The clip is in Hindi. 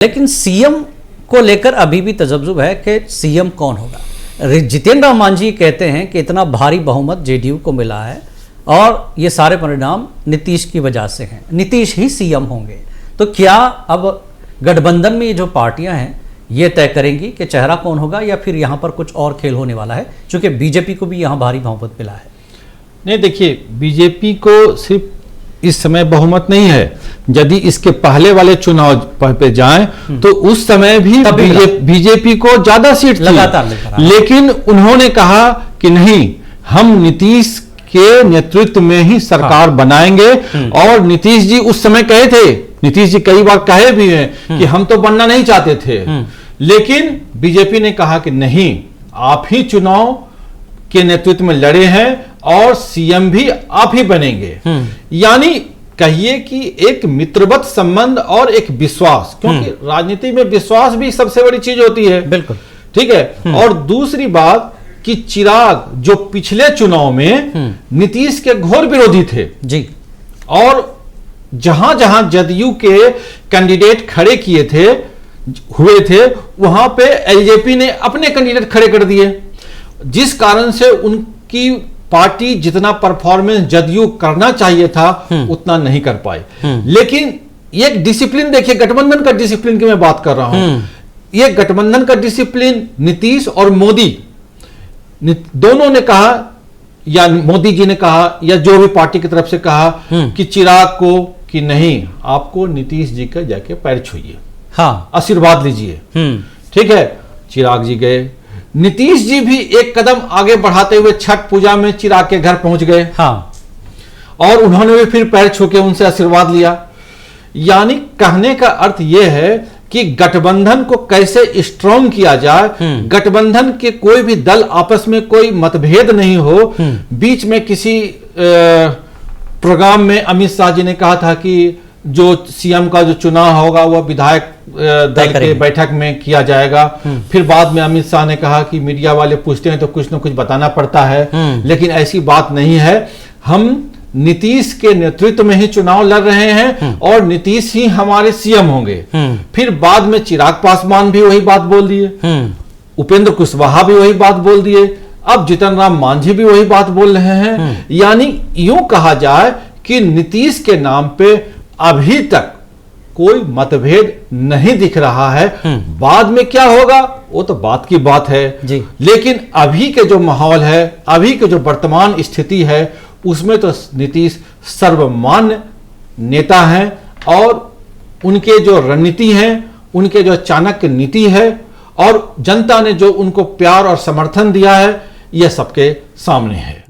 लेकिन सीएम को लेकर अभी भी तजब्जुब है कि सीएम कौन होगा। जितेंद्र राम मांझी कहते हैं कि इतना भारी बहुमत जेडीयू को मिला है और ये सारे परिणाम नीतीश की वजह से हैं, नीतीश ही सीएम होंगे। तो क्या अब गठबंधन में ये जो पार्टियां हैं ये तय करेंगी कि चेहरा कौन होगा या फिर यहाँ पर कुछ और खेल होने वाला है, क्योंकि बीजेपी को भी यहाँ भारी बहुमत मिला है। नहीं, देखिए, बीजेपी को सिर्फ इस समय बहुमत नहीं है। यदि इसके पहले वाले चुनाव पे जाएं तो उस समय भी बीजेपी को ज्यादा सीट थी, लेकिन उन्होंने कहा कि नहीं, हम नीतीश के नेतृत्व में ही सरकार बनाएंगे। और नीतीश जी उस समय कहे थे, नीतीश जी कई बार कहे भी हैं कि हम तो बनना नहीं चाहते थे, लेकिन बीजेपी ने कहा कि नहीं, आप ही चुनाव के नेतृत्व में लड़े हैं और सीएम भी आप ही बनेंगे। यानी कहिए कि एक मित्रवत संबंध और एक विश्वास, क्योंकि राजनीति में विश्वास भी सबसे बड़ी चीज होती है। बिल्कुल ठीक है। और दूसरी बात कि चिराग जो पिछले चुनाव में नीतीश के घोर विरोधी थे जी, और जहां जहां जदयू के कैंडिडेट खड़े किए थे हुए थे, वहां पे एलजेपी ने अपने कैंडिडेट खड़े कर दिए, जिस कारण से उनकी पार्टी जितना परफॉर्मेंस जदयू करना चाहिए था उतना नहीं कर पाए। लेकिन एक डिसिप्लिन देखिए, गठबंधन का डिसिप्लिन की मैं बात कर रहा हूं, ये गठबंधन का डिसिप्लिन नीतीश और मोदी दोनों ने कहा, या मोदी जी ने कहा या जो भी पार्टी की तरफ से कहा कि चिराग को कि नहीं, आपको नीतीश जी का जाके पैर छूइए, हाँ, आशीर्वाद लीजिए। ठीक है, चिराग जी गए, नीतीश जी भी एक कदम आगे बढ़ाते हुए छठ पूजा में चिराग के घर पहुंच गए, हाँ, और उन्होंने भी फिर पैर छू के उनसे आशीर्वाद लिया। यानी कहने का अर्थ यह है कि गठबंधन को कैसे स्ट्रॉन्ग किया जाए, गठबंधन के कोई भी दल आपस में कोई मतभेद नहीं हो। बीच में किसी प्रोग्राम में अमित शाह जी ने कहा था कि जो सीएम का जो चुनाव होगा वह विधायक दल के बैठक में किया जाएगा। फिर बाद में अमित शाह ने कहा कि मीडिया वाले पूछते हैं तो कुछ ना कुछ बताना पड़ता है, लेकिन ऐसी बात नहीं है। हम नीतीश के नेतृत्व में ही चुनाव लड़ रहे हैं और नीतीश ही हमारे सीएम होंगे। फिर बाद में चिराग पासवान भी वही बात बोल दिए, उपेंद्र कुशवाहा भी वही बात बोल दिए, अब जितन राम मांझी भी वही बात बोल रहे हैं। यानी यूं कहा जाए कि नीतीश के नाम पे अभी तक कोई मतभेद नहीं दिख रहा है। बाद में क्या होगा वो तो बात की बात है जी। लेकिन अभी के जो माहौल है, अभी के जो वर्तमान स्थिति है, उसमें तो नीतीश सर्वमान्य नेता हैं और उनके जो रणनीति है, उनके जो चाणक्य नीति है और जनता ने जो उनको प्यार और समर्थन दिया है, यह सबके सामने है।